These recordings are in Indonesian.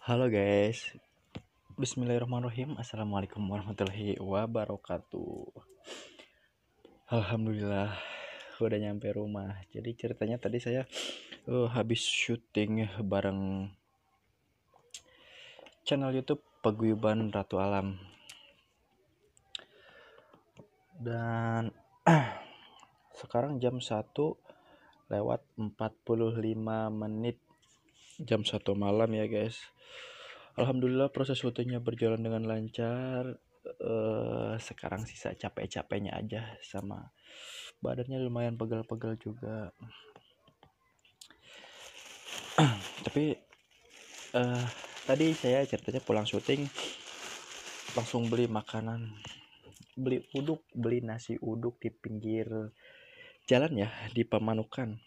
Halo guys, Bismillahirrahmanirrahim. Assalamualaikum warahmatullahi wabarakatuh. Alhamdulillah udah nyampe rumah. Jadi ceritanya tadi saya habis syuting bareng channel YouTube Paguyuban Ratu Alam. Dan sekarang jam 1:45 jam 1 malam ya guys. Alhamdulillah proses syutingnya berjalan dengan lancar. Sekarang sisa capek-capeknya aja, sama badannya lumayan pegel-pegel juga. Tapi tadi saya ceritanya pulang syuting langsung beli makanan, beli nasi uduk di pinggir jalan ya, di Pamanukan,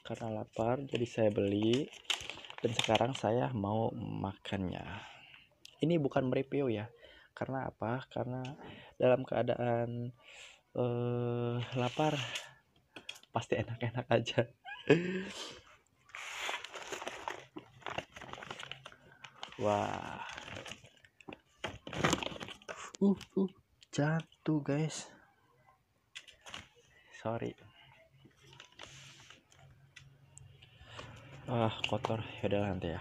karena lapar jadi saya beli dan sekarang saya mau makannya. Ini bukan mereview ya, karena apa? Karena dalam keadaan lapar pasti enak-enak aja. Wah, jatuh guys, sorry. Kotor, yaudah nanti ya.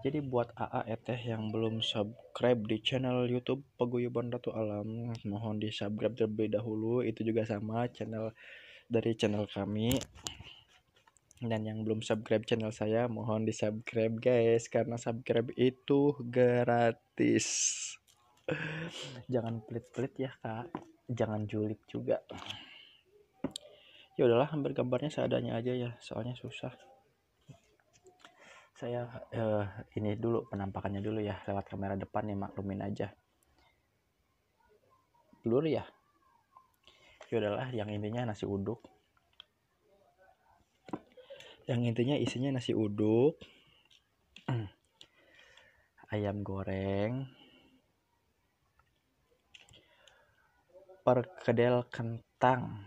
Jadi buat AA eteh yang belum subscribe di channel YouTube Paguyuban Ratu Alam, mohon di subscribe terlebih dahulu. Itu juga sama channel dari channel kami. Dan yang belum subscribe channel saya, mohon di subscribe guys, karena subscribe itu gratis. Jangan pelit-pelit ya kak, jangan julid juga. Ya udahlah, ambil gambarnya seadanya aja ya, soalnya susah. Saya ini dulu penampakannya dulu ya, lewat kamera depan nih, maklumin aja. Blur ya. Ya udahlah, yang intinya nasi uduk. Yang intinya isinya nasi uduk, ayam goreng, perkedel kentang,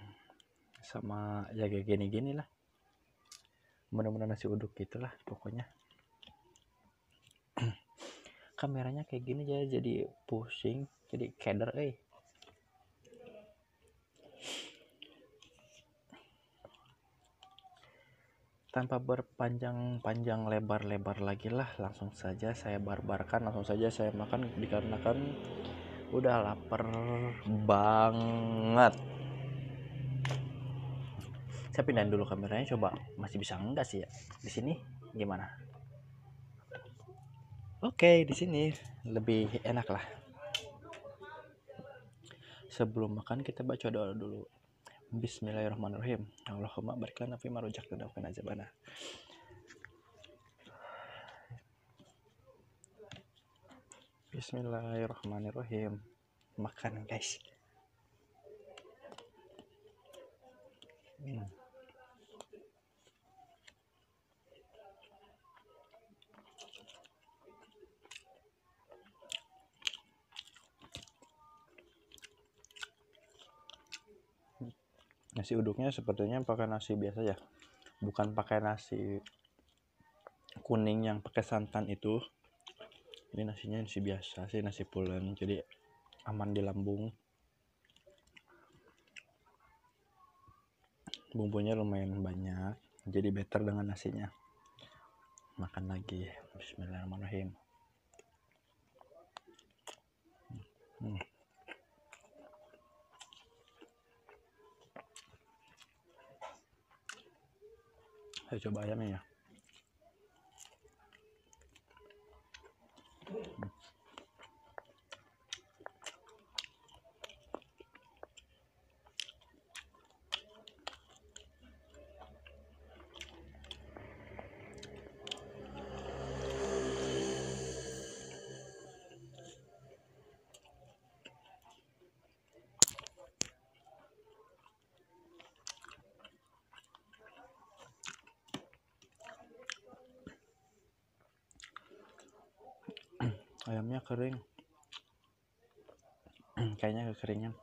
sama ya kayak gini-gini lah. Bener-bener nasi uduk gitulah pokoknya. Kameranya kayak gini jadi pusing, jadi keder Tanpa berpanjang-panjang lebar-lebar lagi lah, langsung saja saya barbarkan, langsung saja saya makan, dikarenakan udah lapar banget. Saya pindahin dulu kameranya, coba masih bisa enggak sih ya di sini, gimana? Oke, di sini lebih enak lah. Sebelum makan kita baca doa dulu. Bismillahirrahmanirrahim. Allahumma barik lana fima razaqtana wa qina azabannar. Bismillahirrahmanirrahim. Makan guys. Nasi uduknya sepertinya pakai nasi biasa ya, bukan pakai nasi kuning yang pakai santan itu. Ini nasinya nasi biasa sih, nasi pulen, jadi aman di lambung. Bumbunya lumayan banyak, jadi better dengan nasinya. Makan lagi. Bismillahirrahmanirrahim. Saya coba ayamnya ya. Ayamnya kering. Kayaknya kekeringan.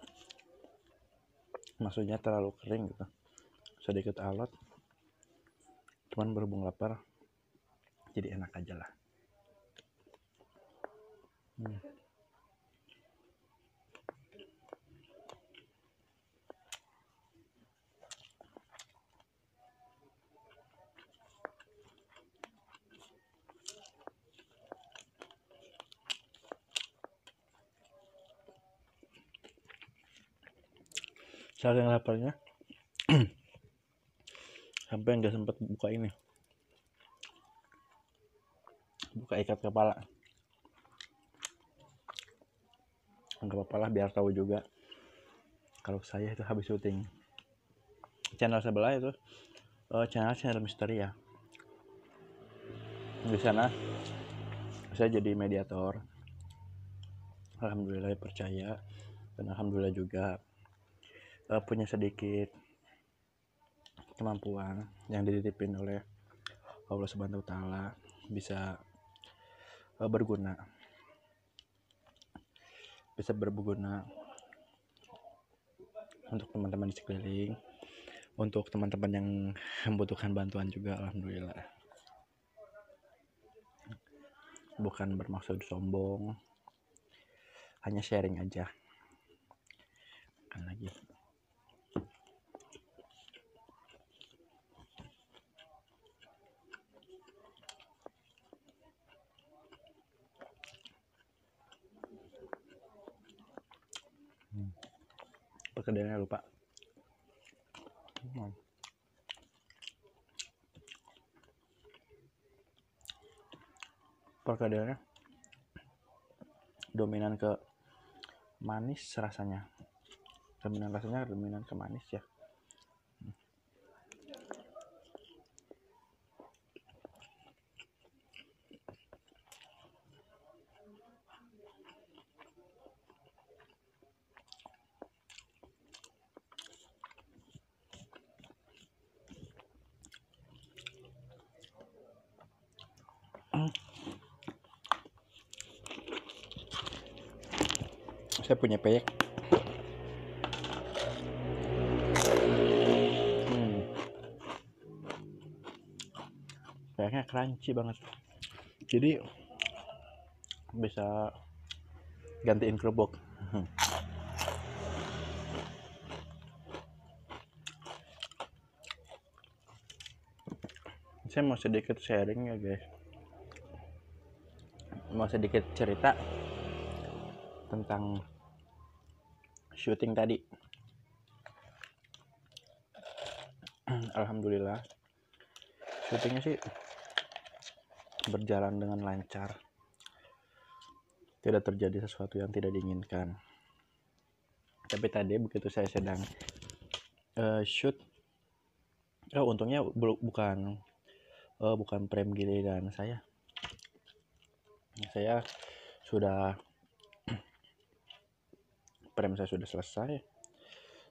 Maksudnya terlalu kering gitu. Sedikit alot. Cuman berhubung lapar, jadi enak aja lah. Saking laparnya sampai nggak sempet buka ikat kepala. Nggak apa-apa lah, biar tahu juga kalau saya itu habis syuting. Channel sebelah itu channel misteri ya. Di sana saya jadi mediator. Alhamdulillah percaya, dan alhamdulillah juga punya sedikit kemampuan yang dititipin oleh Allah Subhanahu wa taala, bisa berguna untuk teman-teman di sekeliling, untuk teman-teman yang membutuhkan bantuan juga. Alhamdulillah, bukan bermaksud sombong, hanya sharing aja kan lagi. Perkedelnya lupa. Perkedelnya dominan ke manis rasanya. Dominan ke manis ya. Saya punya peyek. Peyeknya crunchy banget. Jadi bisa gantiin kerupuk. Saya mau sedikit sharing ya guys. Mau sedikit cerita tentang syuting tadi. Alhamdulillah syutingnya sih berjalan dengan lancar, tidak terjadi sesuatu yang tidak diinginkan. Tapi tadi begitu saya sedang shoot, untungnya bukan frame giliran saya sudah frame saya sudah selesai.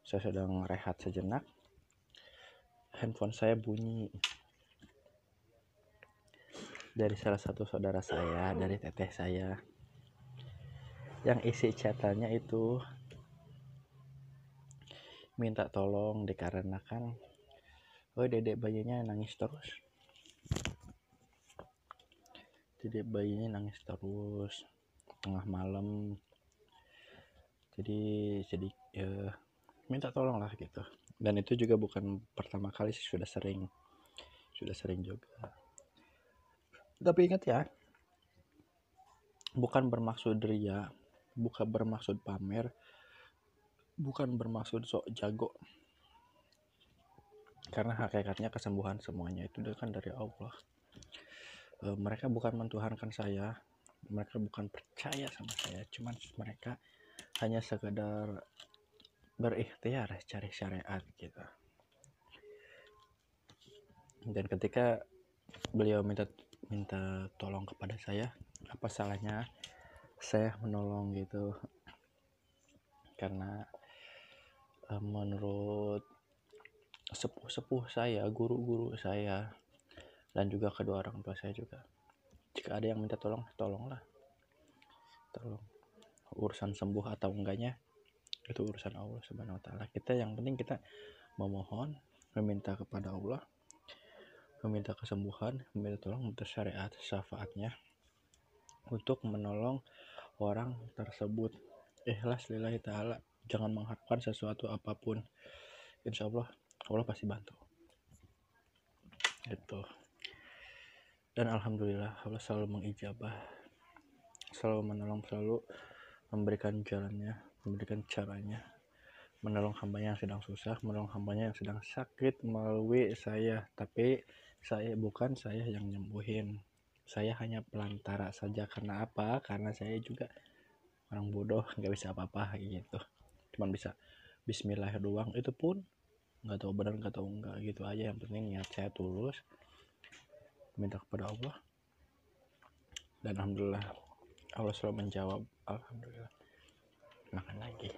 Saya sedang rehat sejenak, handphone saya bunyi dari salah satu saudara saya, dari teteh saya, yang isi chatannya itu minta tolong dikarenakan dedek bayinya nangis terus. Tengah malam, jadi minta tolong lah gitu. Dan itu juga bukan pertama kali sih, sudah sering juga. Tapi ingat ya, bukan bermaksud ria, bukan bermaksud pamer, bukan bermaksud sok jago, karena hakikatnya kesembuhan semuanya itu kan dari Allah. Mereka bukan mentuhankan saya, mereka bukan percaya sama saya, cuman mereka hanya sekedar berikhtiar cari syariat gitu. Dan ketika beliau minta tolong kepada saya, apa salahnya saya menolong gitu? Karena menurut sepuh saya, guru-guru saya, dan juga kedua orang tua saya juga, jika ada yang minta tolong, tolonglah. Tolong. Urusan sembuh atau enggaknya itu urusan Allah Subhanahu wa taala. Kita yang penting kita memohon, meminta kepada Allah meminta kesembuhan, meminta tolong, meminta syariat, syafaatnya untuk menolong orang tersebut. Ikhlas lillahi ta'ala, jangan mengharapkan sesuatu apapun. Insya Allah pasti bantu gitu. Dan alhamdulillah Allah selalu mengijabah, selalu menolong, selalu memberikan jalannya, memberikan caranya, menolong hambanya yang sedang susah, menolong hambanya yang sedang sakit melalui saya. Tapi bukan saya yang nyembuhin, saya hanya pelantara saja. Karena apa? Karena saya juga orang bodoh, nggak bisa apa-apa gitu, cuman bisa bismillah doang, itu pun nggak tahu benar nggak tahu enggak gitu aja. Yang penting niat saya tulus, minta kepada Allah, dan alhamdulillah Allah selalu menjawab. Alhamdulillah. Makan lagi.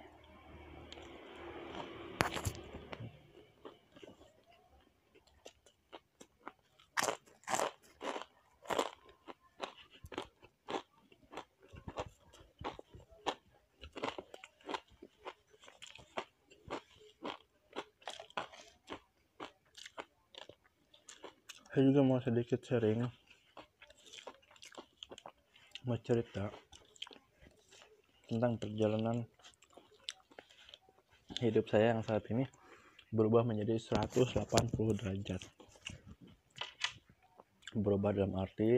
Saya juga mau sedikit sharing, mau cerita tentang perjalanan hidup saya yang saat ini berubah menjadi 180 derajat. Berubah dalam arti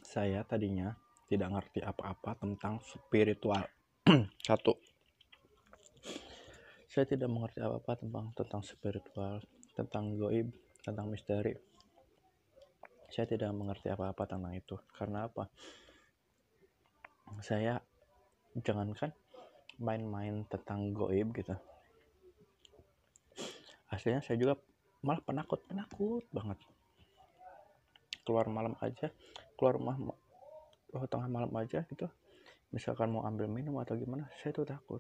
saya tadinya tidak ngerti apa-apa tentang spiritual. Satu, saya tidak mengerti apa-apa tentang spiritual, tentang goib, tentang misteri. Saya tidak mengerti apa-apa tentang itu. Karena apa? Saya jangankan main-main tentang goib gitu, aslinya saya juga malah penakut banget. Keluar rumah tengah malam aja gitu, misalkan mau ambil minum atau gimana, saya tuh takut.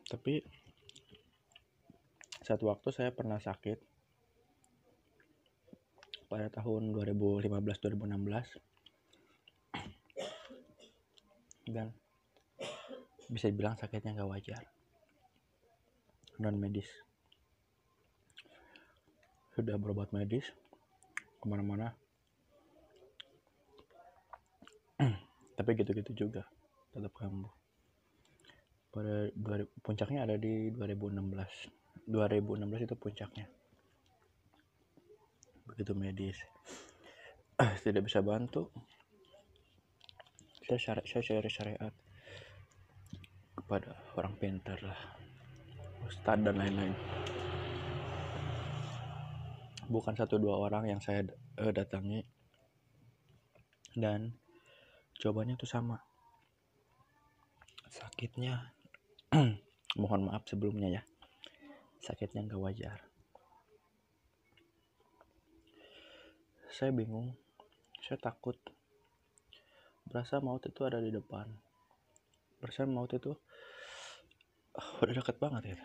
Tapi satu waktu saya pernah sakit pada tahun 2015-2016, dan bisa dibilang sakitnya gak wajar, non medis. Sudah berobat medis kemana-mana, tapi gitu-gitu juga, tetap kambuh. Pada puncaknya ada di 2016 itu puncaknya. Begitu medis tidak bisa bantu, saya cari syariat kepada orang pintar lah, ustadz dan lain-lain. Bukan 1-2 orang yang saya datangi, dan jawabannya tuh sama. Sakitnya mohon maaf sebelumnya ya, sakitnya gak wajar. Saya bingung, saya takut, berasa maut itu ada di depan, berasa maut itu udah dekat banget ya.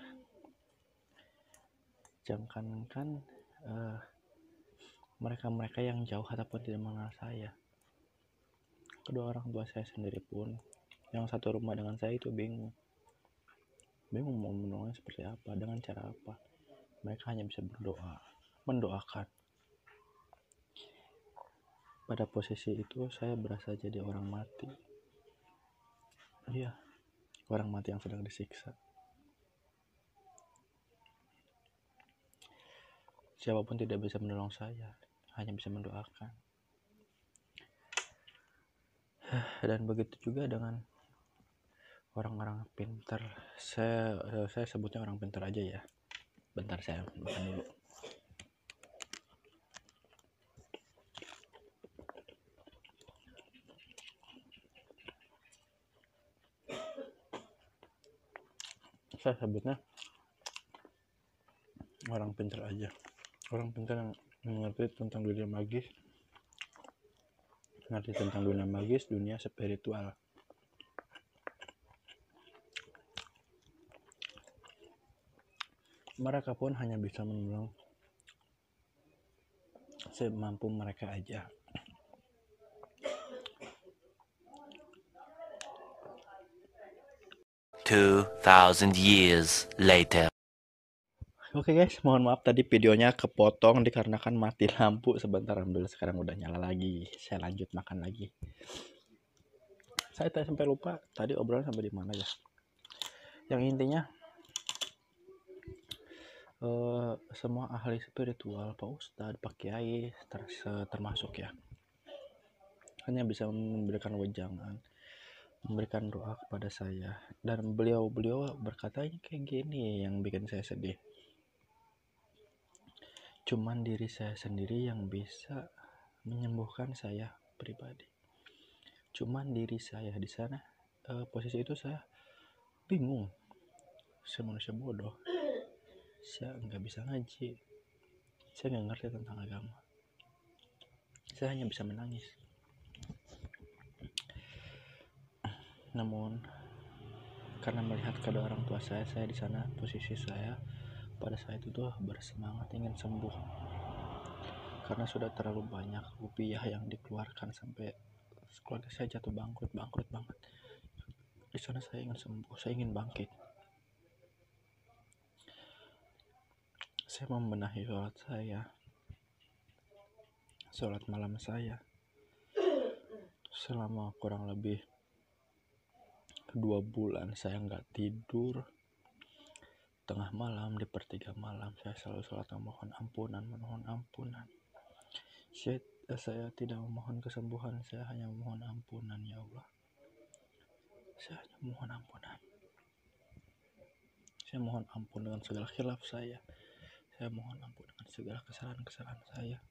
Jangankan mereka yang jauh ataupun tidak mengenal saya, kedua orang tua saya sendiri pun yang satu rumah dengan saya itu bingung mau menolongnya seperti apa, dengan cara apa. Mereka hanya bisa mendoakan. Pada posisi itu saya berasa jadi orang mati. Iya, orang mati yang sedang disiksa. Siapapun tidak bisa menolong saya, hanya bisa mendoakan. Dan begitu juga dengan orang-orang pintar. Saya sebutnya orang pintar aja ya. Bentar, saya makan dulu. Saya sebutnya orang pintar aja. Orang pintar yang mengerti tentang dunia magis, dunia spiritual. Mereka pun hanya bisa menolong semampu mereka aja. "2,000 years later." Oke guys, mohon maaf tadi videonya kepotong dikarenakan mati lampu sebentar. Alhamdulillah sekarang udah nyala lagi. Saya lanjut makan lagi. Saya tadi sampai lupa tadi obrolan sampai di mana ya. Yang intinya semua ahli spiritual, Pak Ustadz, Pak Kiai termasuk ya, hanya bisa memberikan wejangan, memberikan doa kepada saya, dan beliau berkata kayak gini yang bikin saya sedih. Cuman diri saya sendiri yang bisa menyembuhkan saya pribadi. Cuman diri saya di sana, posisi itu saya bingung. Saya manusia bodoh. Saya nggak bisa ngaji. Saya nggak ngerti tentang agama. Saya hanya bisa menangis. Namun karena melihat kedua orang tua saya di sana, posisi saya pada saat itu tuh bersemangat ingin sembuh. Karena sudah terlalu banyak rupiah yang dikeluarkan sampai keluarga saya jatuh bangkrut banget. Di sana saya ingin sembuh, saya ingin bangkit. Saya membenahi sholat malam saya selama kurang lebih 2 bulan. Saya nggak tidur. Tengah malam, di pertiga malam, saya selalu sholat memohon ampunan. Saya tidak memohon kesembuhan, saya hanya memohon ampunan. Ya Allah, saya hanya memohon ampunan. Saya mohon ampun dengan segala khilaf saya. Saya mohon ampun dengan segala kesalahan saya.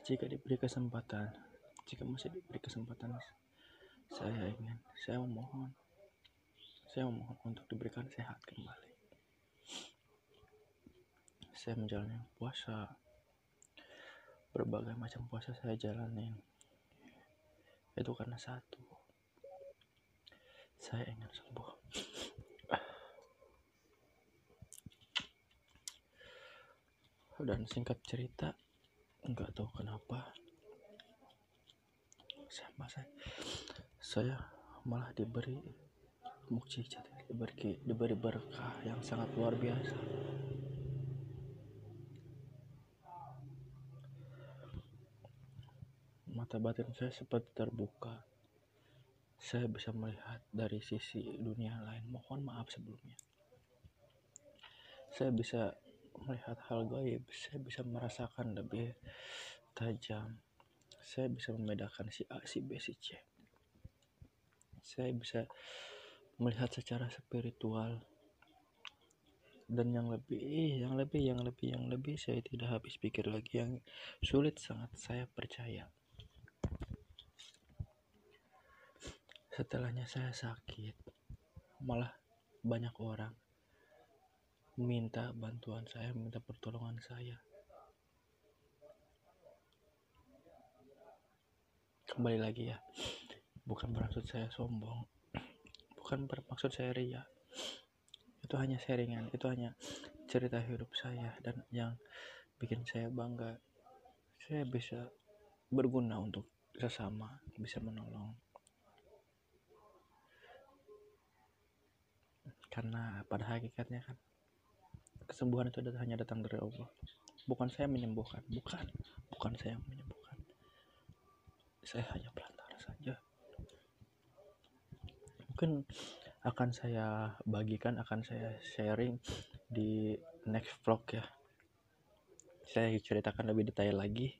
Jika masih diberi kesempatan, saya memohon untuk diberikan sehat kembali. Saya menjalani puasa, berbagai macam puasa saya jalanin. Itu karena satu, saya ingin sembuh. Dan singkat cerita, nggak tahu kenapa saya malah diberi mukjizat, diberi berkah yang sangat luar biasa. Mata batin saya seperti terbuka. Saya bisa melihat dari sisi dunia lain. Mohon maaf sebelumnya. Saya bisa melihat hal gaib. Saya bisa merasakan lebih tajam. Saya bisa membedakan si A, si B, si C. Saya bisa melihat secara spiritual. Dan yang lebih saya tidak habis pikir lagi, yang sulit sangat saya percaya. Setelahnya saya sakit, malah banyak orang minta bantuan saya, minta pertolongan saya. Kembali lagi ya, bukan bermaksud saya sombong, bukan bermaksud saya ria. Itu hanya sharingan, itu hanya cerita hidup saya, dan yang bikin saya bangga, saya bisa berguna untuk sesama, bisa menolong. Karena pada hakikatnya kan, kesembuhan itu hanya datang dari Allah. Bukan saya menyembuhkan, bukan saya menyembuhkan. Saya hanya perantara saja. Mungkin akan saya bagikan, akan saya sharing di next vlog ya. Saya ceritakan lebih detail lagi.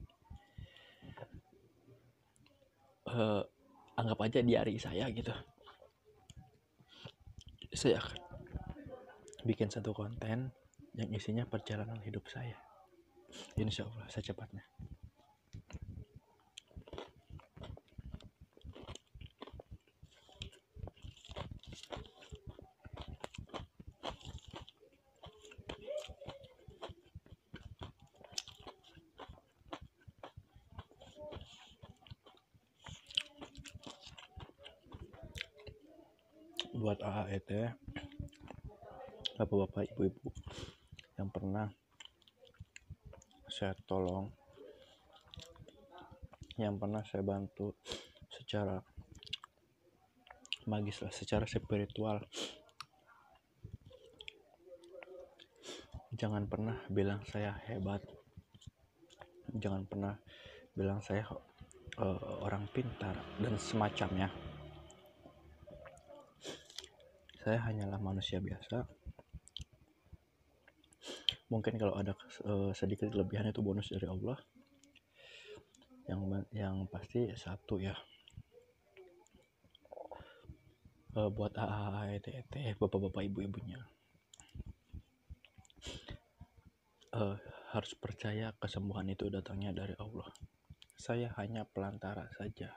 Anggap aja diari saya gitu. Saya akan bikin satu konten yang isinya perjalanan hidup saya. Insya Allah secepatnya. Buat AAET, bapak-bapak, ibu-ibu yang pernah saya tolong, yang pernah saya bantu secara magis lah, secara spiritual. Jangan pernah bilang saya hebat, jangan pernah bilang saya orang pintar dan semacamnya. Saya hanyalah manusia biasa. Mungkin kalau ada sedikit kelebihan itu bonus dari Allah. Yang pasti satu ya, buat AAA, bapak-bapak, ibu-ibunya, harus percaya kesembuhan itu datangnya dari Allah. Saya hanya pelantara saja.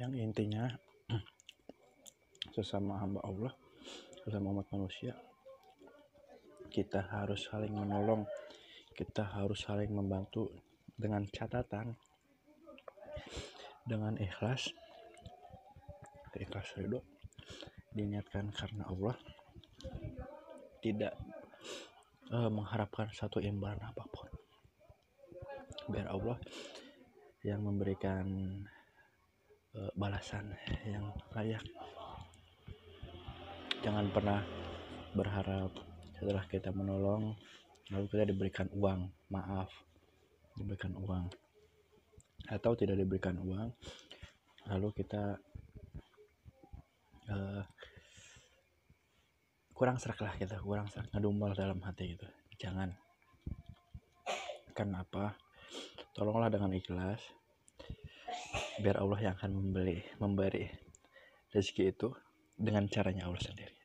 Yang intinya sesama hamba Allah, sesama umat manusia, kita harus saling menolong, kita harus saling membantu dengan catatan, dengan ikhlas ridho, diniatkan karena Allah, tidak mengharapkan satu imbalan apapun, biar Allah yang memberikan balasan yang layak. Jangan pernah berharap setelah kita menolong lalu kita diberikan uang, diberikan uang, atau tidak diberikan uang lalu kita kurang serak, ngedumel dalam hati gitu. Jangan. Kenapa? Tolonglah dengan ikhlas, biar Allah yang akan memberi rezeki itu dengan caranya Allah sendiri.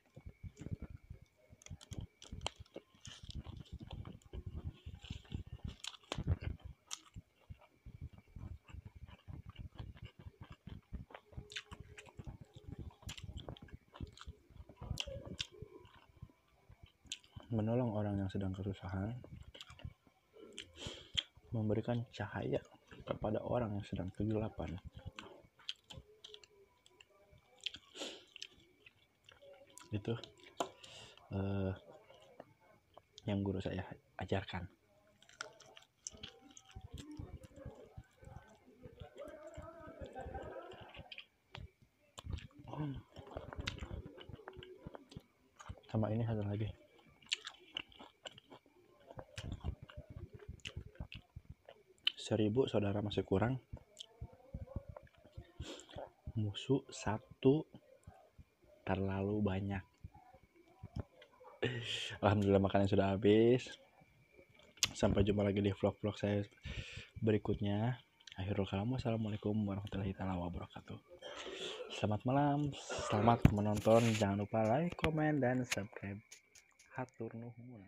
Menolong orang yang sedang kesusahan, memberikan cahaya kepada orang yang sedang kegelapan. Itu yang guru saya ajarkan. Sama ini satu lagi, seribu saudara masih kurang, musuh satu terlalu banyak. Alhamdulillah makannya sudah habis. Sampai jumpa lagi di vlog-vlog saya berikutnya. Akhirul kalam, wassalamualaikum warahmatullahi wabarakatuh. Selamat malam, selamat menonton. Jangan lupa like, komen, dan subscribe. Hatur nuhun.